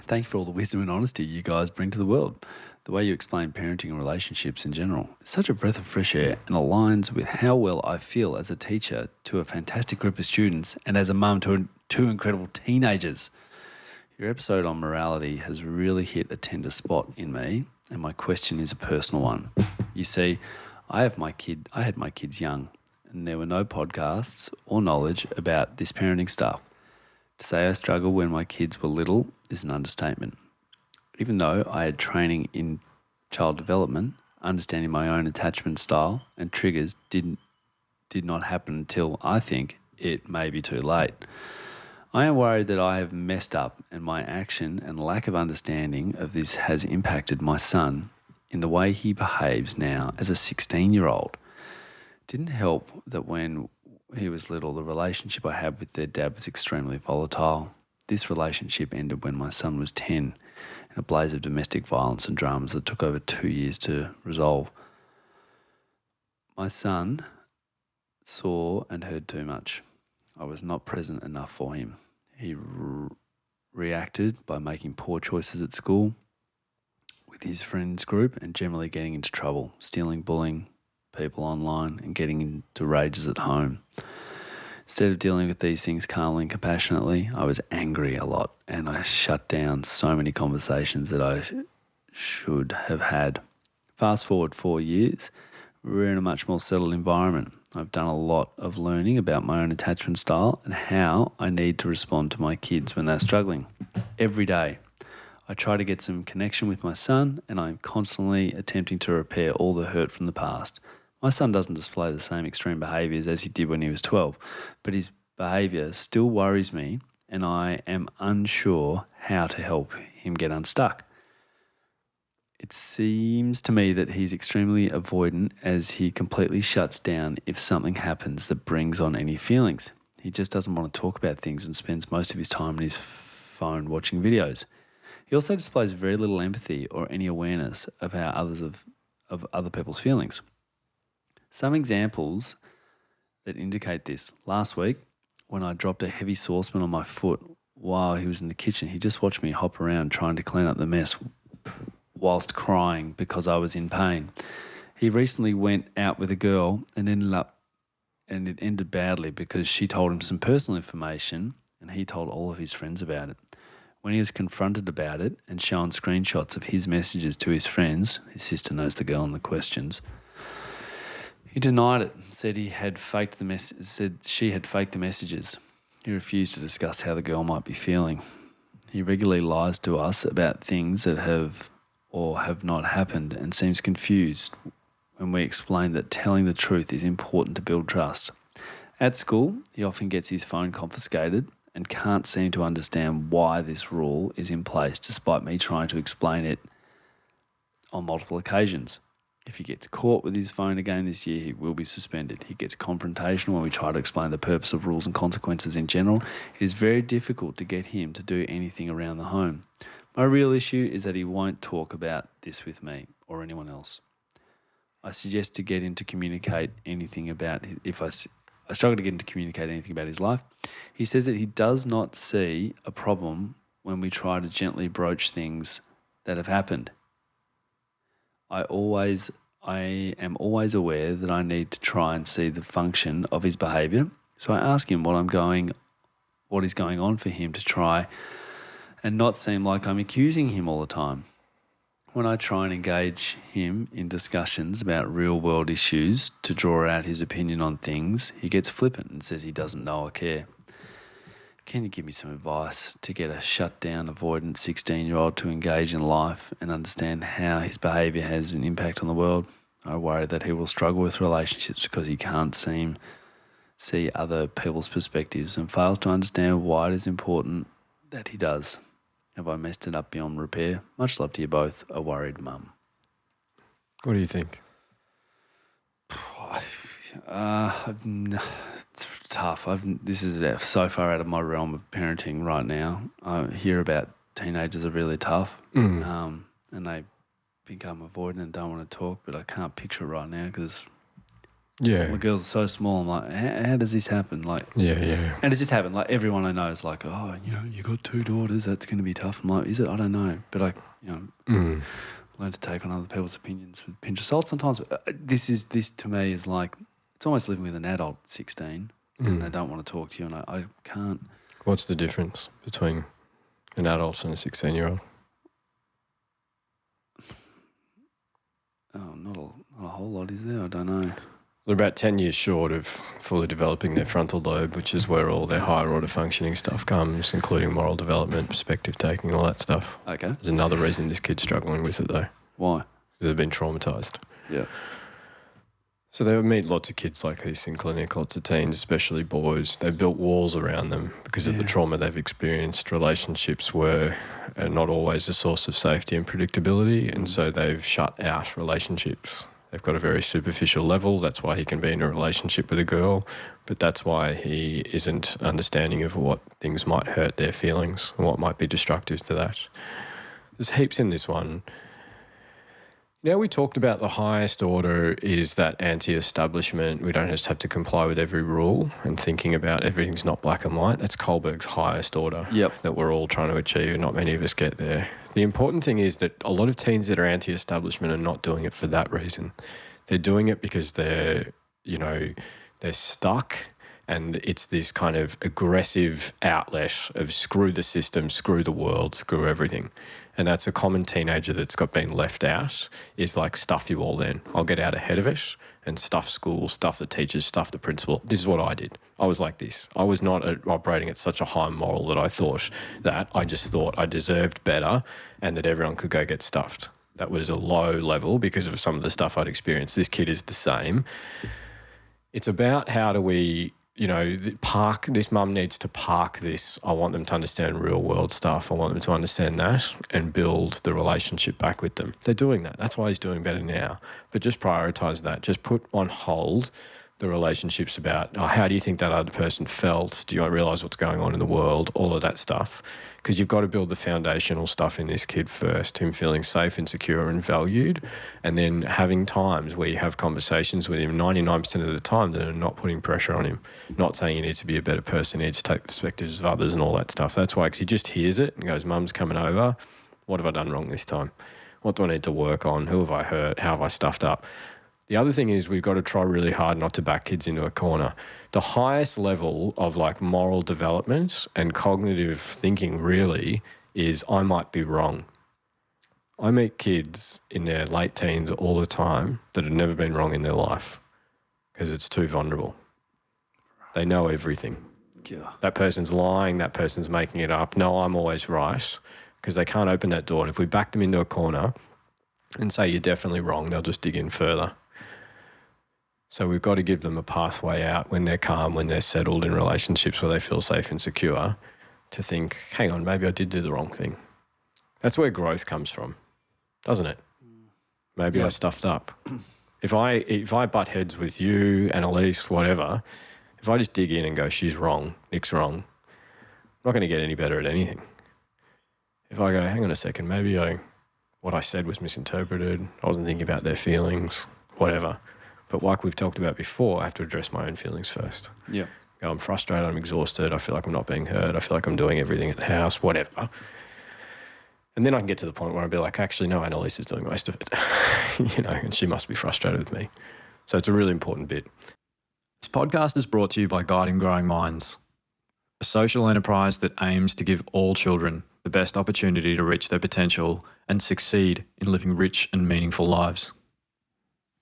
Thank you for all the wisdom and honesty you guys bring to the world. The way you explain parenting and relationships in general is such a breath of fresh air and aligns with how well I feel as a teacher to a fantastic group of students and as a mum to two incredible teenagers. Your episode on morality has really hit a tender spot in me, and my question is a personal one. You see, I had my kids young, and there were no podcasts or knowledge about this parenting stuff. To say I struggled when my kids were little is an understatement. Even though I had training in child development, understanding my own attachment style and triggers did not happen until I think it may be too late. I am worried that I have messed up and my action and lack of understanding of this has impacted my son in the way he behaves now as a 16-year-old. Didn't help that when he was little, the relationship I had with their dad was extremely volatile. This relationship ended when my son was 10 in a blaze of domestic violence and dramas that took over 2 years to resolve. My son saw and heard too much. I was not present enough for him. He reacted by making poor choices at school, with his friends group, and generally getting into trouble, stealing, bullying people online and getting into rages at home. Instead of dealing with these things calmly and compassionately, I was angry a lot and I shut down so many conversations that I should have had. Fast forward 4 years, we're in a much more settled environment. I've done a lot of learning about my own attachment style and how I need to respond to my kids when they're struggling. Every day, I try to get some connection with my son, and I'm constantly attempting to repair all the hurt from the past. My son doesn't display the same extreme behaviours as he did when he was 12, but his behaviour still worries me and I am unsure how to help him get unstuck. It seems to me that he's extremely avoidant as he completely shuts down if something happens that brings on any feelings. He just doesn't want to talk about things and spends most of his time on his phone watching videos. He also displays very little empathy or any awareness of how of other people's feelings. Some examples that indicate this. Last week, when I dropped a heavy saucepan on my foot while he was in the kitchen, he just watched me hop around trying to clean up the mess whilst crying because I was in pain. He recently went out with a girl and it ended badly because she told him some personal information and he told all of his friends about it. When he was confronted about it and shown screenshots of his messages to his friends, his sister knows the girl in the questions, he denied it, said she had faked the messages. He refused to discuss how the girl might be feeling. He regularly lies to us about things that have or have not happened and seems confused when we explain that telling the truth is important to build trust. At school, he often gets his phone confiscated and can't seem to understand why this rule is in place despite me trying to explain it on multiple occasions. If he gets caught with his phone again this year, he will be suspended. He gets confrontational when we try to explain the purpose of rules and consequences in general. It is very difficult to get him to do anything around the home. My real issue is that he won't talk about this with me or anyone else. I suggest to get him to communicate anything about I struggle to get him to communicate anything about his life. He says that he does not see a problem when we try to gently broach things that have happened. I am always aware that I need to try and see the function of his behaviour. So I ask him what is going on for him to try and not seem like I'm accusing him all the time. When I try and engage him in discussions about real world issues to draw out his opinion on things, he gets flippant and says he doesn't know or care. Can you give me some advice to get a shut down, avoidant 16-year-old to engage in life and understand how his behaviour has an impact on the world? I worry that he will struggle with relationships because he can't see other people's perspectives and fails to understand why it is important that he does. Have I messed it up beyond repair? Much love to you both, a worried mum. What do you think? It's tough. This is so far out of my realm of parenting right now. I hear about teenagers are really tough and they become avoidant and don't want to talk, but I can't picture it right now because Yeah. My girls are so small. I'm like, how does this happen? Like, Yeah. and it just happened. Like everyone I know is like, oh, you got 2 daughters. That's going to be tough. I'm like, is it? I don't know. But I, learn to take on other people's opinions with a pinch of salt sometimes. But this to me is like, it's almost living with an adult 16 and they don't want to talk to you, and I can't. What's the difference between an adult and a 16-year-old? Oh, not a whole lot, is there? I don't know. They're about 10 years short of fully developing their frontal lobe, which is where all their higher order functioning stuff comes, including moral development, perspective taking, all that stuff. Okay. There's another reason this kid's struggling with it, though. Why? They've been traumatised. Yeah. So they would meet lots of kids like this in clinic, lots of teens, especially boys. They built walls around them because of the trauma they've experienced. Relationships were not always a source of safety and predictability, and so they've shut out relationships. They've got a very superficial level. That's why he can be in a relationship with a girl, but that's why he isn't understanding of what things might hurt their feelings and what might be destructive to that. There's heaps in this one. Now, we talked about the highest order is that anti-establishment. We don't just have to comply with every rule and thinking about everything's not black and white. That's Kohlberg's highest order that we're all trying to achieve. Not many of us get there. The important thing is that a lot of teens that are anti-establishment are not doing it for that reason. They're doing it because they're stuck, and it's this kind of aggressive outlet of screw the system, screw the world, screw everything. And that's a common teenager that's been left out, is like, stuff you all then. I'll get out ahead of it and stuff school, stuff the teachers, stuff the principal. This is what I did. I was like this. I was not operating at such a high moral that I thought that. I just thought I deserved better and that everyone could go get stuffed. That was a low level because of some of the stuff I'd experienced. This kid is the same. It's about how do we... this mum needs to park this. I want them to understand real world stuff. I want them to understand that and build the relationship back with them. They're doing that. That's why he's doing better now. But just prioritise that. Just put on hold the relationships about, how do you think that other person felt? Do you realise what's going on in the world? All of that stuff. Because you've got to build the foundational stuff in this kid first, him feeling safe and secure and valued, and then having times where you have conversations with him 99% of the time that are not putting pressure on him, not saying he needs to be a better person, he needs to take the perspectives of others and all that stuff. That's why, because he just hears it and goes, Mum's coming over. What have I done wrong this time? What do I need to work on? Who have I hurt? How have I stuffed up? The other thing is we've got to try really hard not to back kids into a corner. The highest level of moral development and cognitive thinking really is I might be wrong. I meet kids in their late teens all the time that have never been wrong in their life because it's too vulnerable. They know everything. Yeah. That person's lying, that person's making it up. No, I'm always right, because they can't open that door. And if we back them into a corner and say you're definitely wrong, they'll just dig in further. So we've got to give them a pathway out when they're calm, when they're settled in relationships where they feel safe and secure, to think, hang on, maybe I did do the wrong thing. That's where growth comes from, doesn't it? Maybe I stuffed up. If I butt heads with you, Annalise, whatever, if I just dig in and go, she's wrong, Nick's wrong, I'm not going to get any better at anything. If I go, hang on a second, maybe what I said was misinterpreted, I wasn't thinking about their feelings, whatever. But like we've talked about before, I have to address my own feelings first. Yeah. I'm frustrated, I'm exhausted, I feel like I'm not being heard, I feel like I'm doing everything at the house, whatever. And then I can get to the point where I'll be like, actually, no, Annalise is doing most of it, and she must be frustrated with me. So it's a really important bit. This podcast is brought to you by Guiding Growing Minds, a social enterprise that aims to give all children the best opportunity to reach their potential and succeed in living rich and meaningful lives.